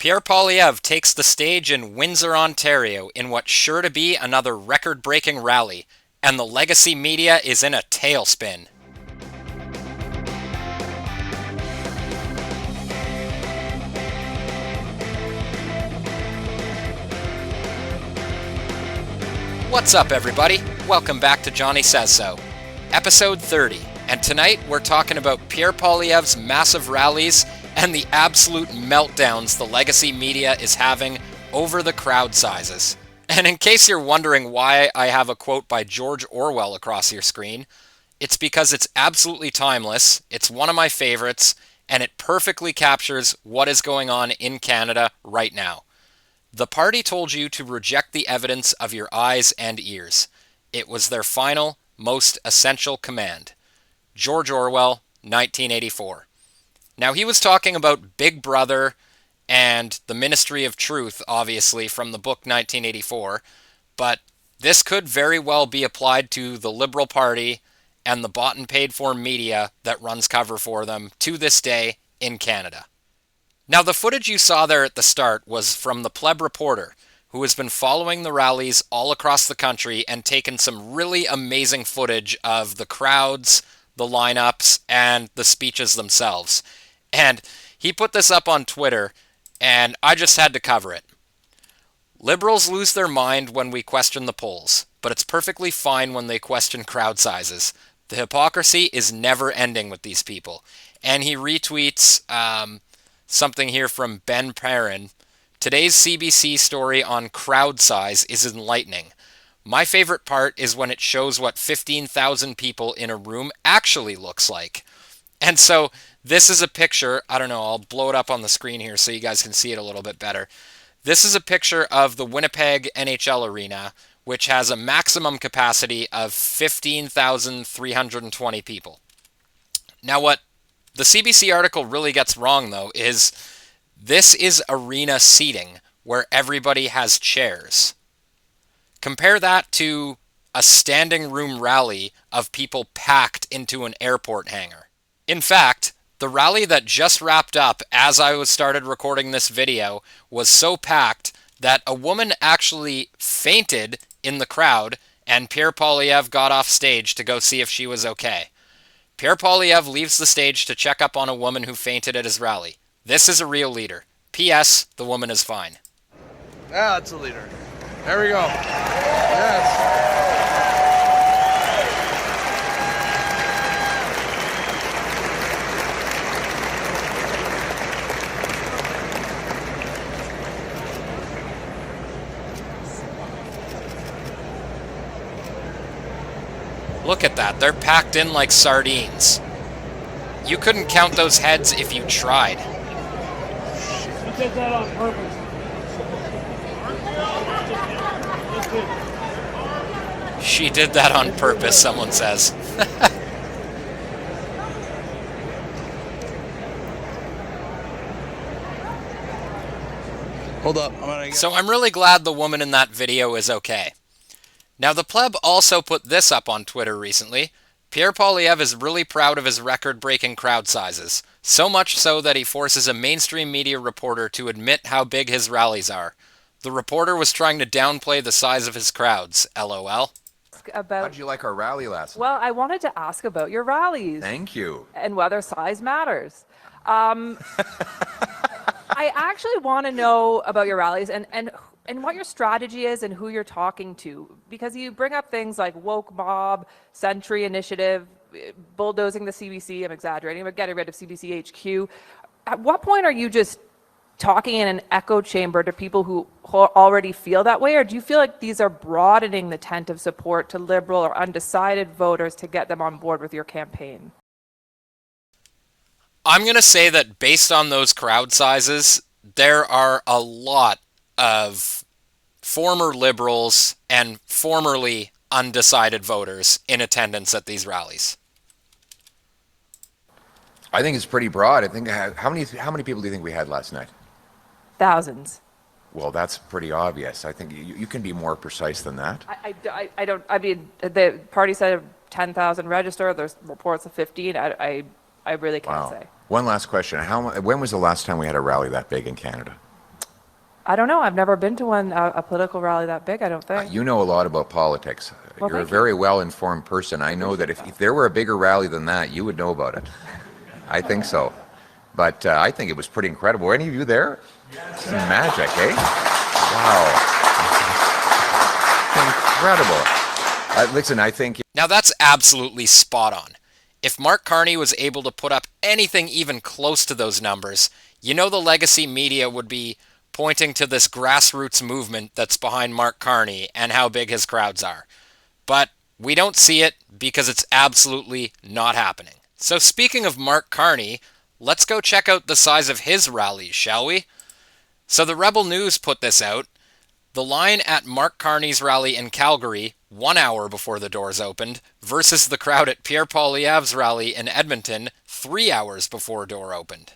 Pierre Poilievre takes the stage in Windsor, Ontario in what's sure to be another record-breaking rally, and the legacy media is in a tailspin. What's up, everybody? Welcome back to Jonny Says So, episode 30, and tonight we're talking about Pierre Poilievre's massive rallies and the absolute meltdowns the legacy media is having over the crowd sizes. And in case you're wondering why I have a quote by George Orwell across your screen, it's because it's absolutely timeless, it's one of my favorites, and it perfectly captures what is going on in Canada right now. The party told you to reject the evidence of your eyes and ears. It was their final, most essential command. George Orwell, 1984. Now, he was talking about Big Brother and the Ministry of Truth, obviously, from the book 1984, but this could very well be applied to the Liberal Party and the bought and paid for media that runs cover for them to this day in Canada. Now, the footage you saw there at the start was from the Pleb Reporter, who has been following the rallies all across the country and taken some really amazing footage of the crowds, the lineups, and the speeches themselves. And he put this up on Twitter, and I just had to cover it. Liberals lose their mind when we question the polls, but it's perfectly fine when they question crowd sizes. The hypocrisy is never ending with these people. And he retweets something here from Ben Perrin. Today's CBC story on crowd size is enlightening. My favorite part is when it shows what 15,000 people in a room actually looks like. And so this is a picture, I don't know, I'll blow it up on the screen here so you guys can see it a little bit better. This is a picture of the Winnipeg NHL Arena, which has a maximum capacity of 15,320 people. Now, what the CBC article really gets wrong, though, is this is arena seating where everybody has chairs. Compare that to a standing room rally of people packed into an airport hangar. In fact, the rally that just wrapped up as I started recording this video was so packed that a woman actually fainted in the crowd and Pierre Poilievre got off stage to go see if she was okay. Pierre Poilievre leaves the stage to check up on a woman who fainted at his rally. This is a real leader. P.S. The woman is fine. Ah, that's a leader. There we go. Yes. Look at that. They're packed in like sardines. You couldn't count those heads if you tried. You did that on purpose. She did that on purpose, someone says. Hold up. So I'm really glad the woman in that video is okay. Now, the Pleb also put this up on Twitter recently. Pierre Poilievre is really proud of his record-breaking crowd sizes, so much so that he forces a mainstream media reporter to admit how big his rallies are. The reporter was trying to downplay the size of his crowds, LOL. How did you like our rally last night? Well, I wanted to ask about your rallies. Thank you. And whether size matters. I actually want to know about your rallies and what your strategy is and who you're talking to, because you bring up things like woke mob, Century Initiative, bulldozing the CBC, I'm exaggerating, but getting rid of CBC HQ. At what point are you just talking in an echo chamber to people who already feel that way, or do you feel like these are broadening the tent of support to Liberal or undecided voters to get them on board with your campaign? I'm going to say that based on those crowd sizes, there are a lot of former Liberals and formerly undecided voters in attendance at these rallies. I think it's pretty broad. I think how many people do you think we had last night? Thousands. Well, that's pretty obvious. I think you can be more precise than that. I don't. I mean, the party said 10,000 registered. There's reports of 15. I really can't say. One last question. When was the last time we had a rally that big in Canada? I don't know. I've never been to one, a political rally that big, I don't think. You know a lot about politics. Well, You're a thank you. very well-informed person. I know that if there were a bigger rally than that, you would know about it. I think so. But I think it was pretty incredible. Were any of you there? It's magic, eh? Wow. Incredible. Listen, I think... Now that's absolutely spot on. If Mark Carney was able to put up anything even close to those numbers, you know the legacy media would be pointing to this grassroots movement that's behind Mark Carney and how big his crowds are. But we don't see it because it's absolutely not happening. So speaking of Mark Carney, let's go check out the size of his rallies, shall we? So the Rebel News put this out. The line at Mark Carney's rally in Calgary, 1 hour before the doors opened, versus the crowd at Pierre Poilievre's rally in Edmonton, 3 hours before door opened.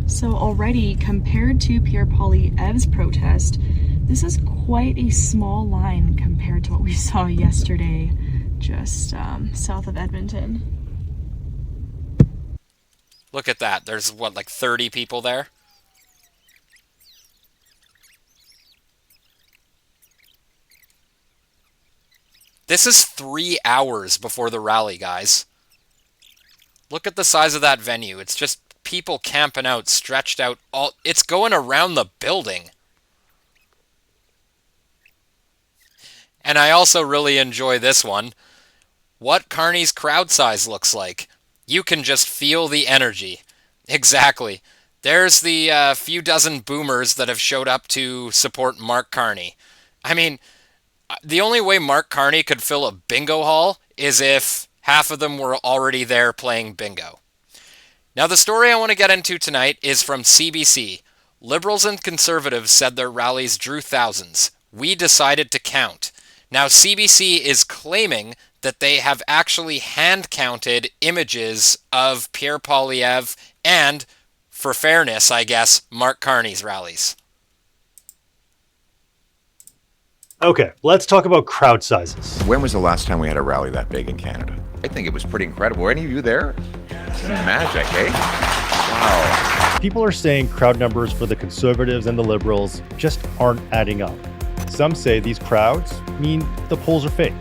So already, compared to Pierre Poilievre's protest, this is quite a small line compared to what we saw yesterday, just south of Edmonton. Look at that. There's, what, like 30 people there? This is 3 hours before the rally, guys. Look at the size of that venue. It's just people camping out, stretched out. It's going around the building. And I also really enjoy this one. What Carney's crowd size looks like. You can just feel the energy. Exactly. There's the few dozen boomers that have showed up to support Mark Carney. I mean, the only way Mark Carney could fill a bingo hall is if half of them were already there playing bingo. Now, the story I want to get into tonight is from CBC. Liberals and Conservatives said their rallies drew thousands. We decided to count. Now, CBC is claiming that they have actually hand-counted images of Pierre Poilievre and, for fairness, I guess, Mark Carney's rallies. Okay, let's talk about crowd sizes. When was the last time we had a rally that big in Canada? I think it was pretty incredible. Were any of you there? It's magic, eh? Wow. People are saying crowd numbers for the Conservatives and the Liberals just aren't adding up. Some say these crowds mean the polls are fake.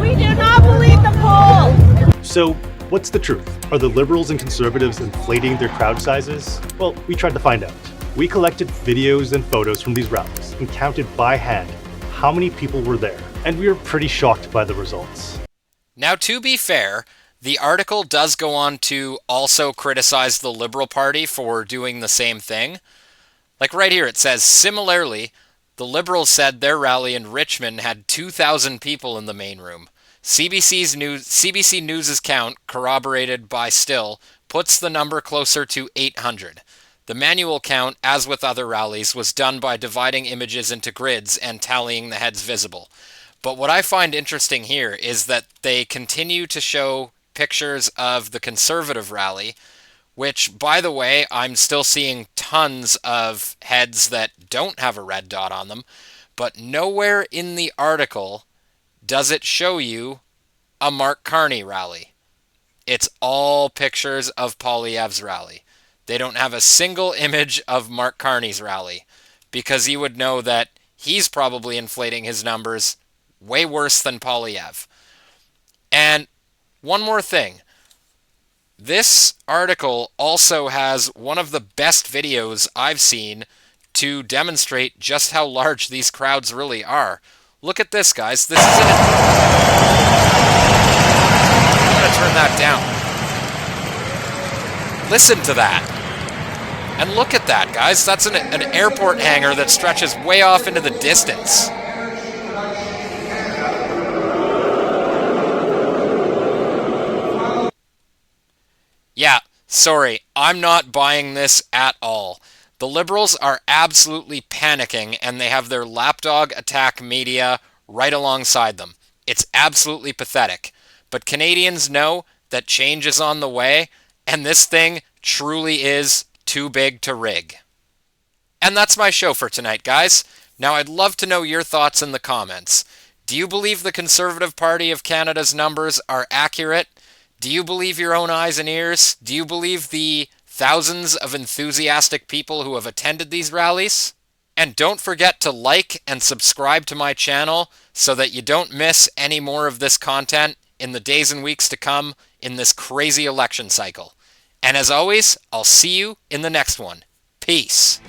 We do not believe the polls! So, what's the truth? Are the Liberals and Conservatives inflating their crowd sizes? Well, we tried to find out. We collected videos and photos from these rallies and counted by hand how many people were there, and we were pretty shocked by the results. Now, to be fair, the article does go on to also criticize the Liberal Party for doing the same thing. Like right here, it says, similarly, the Liberals said their rally in Richmond had 2,000 people in the main room. CBC News' count, corroborated by Still, puts the number closer to 800. The manual count, as with other rallies, was done by dividing images into grids and tallying the heads visible. But what I find interesting here is that they continue to show pictures of the Conservative rally, which, by the way, I'm still seeing tons of heads that don't have a red dot on them, but nowhere in the article does it show you a Mark Carney rally. It's all pictures of Poilievre's rally. They don't have a single image of Mark Carney's rally, because you would know that he's probably inflating his numbers way worse than Poilievre. And one more thing. This article also has one of the best videos I've seen to demonstrate just how large these crowds really are. Look at this, guys. This is it. I'm going to turn that down. Listen to that. And look at that, guys. That's an airport hangar that stretches way off into the distance. Yeah, sorry, I'm not buying this at all. The Liberals are absolutely panicking, and they have their lapdog attack media right alongside them. It's absolutely pathetic. But Canadians know that change is on the way, and this thing truly is too big to rig. And that's my show for tonight, guys. Now, I'd love to know your thoughts in the comments. Do you believe the Conservative Party of Canada's numbers are accurate? Do you believe your own eyes and ears? Do you believe the thousands of enthusiastic people who have attended these rallies? And don't forget to like and subscribe to my channel so that you don't miss any more of this content in the days and weeks to come in this crazy election cycle. And as always, I'll see you in the next one. Peace.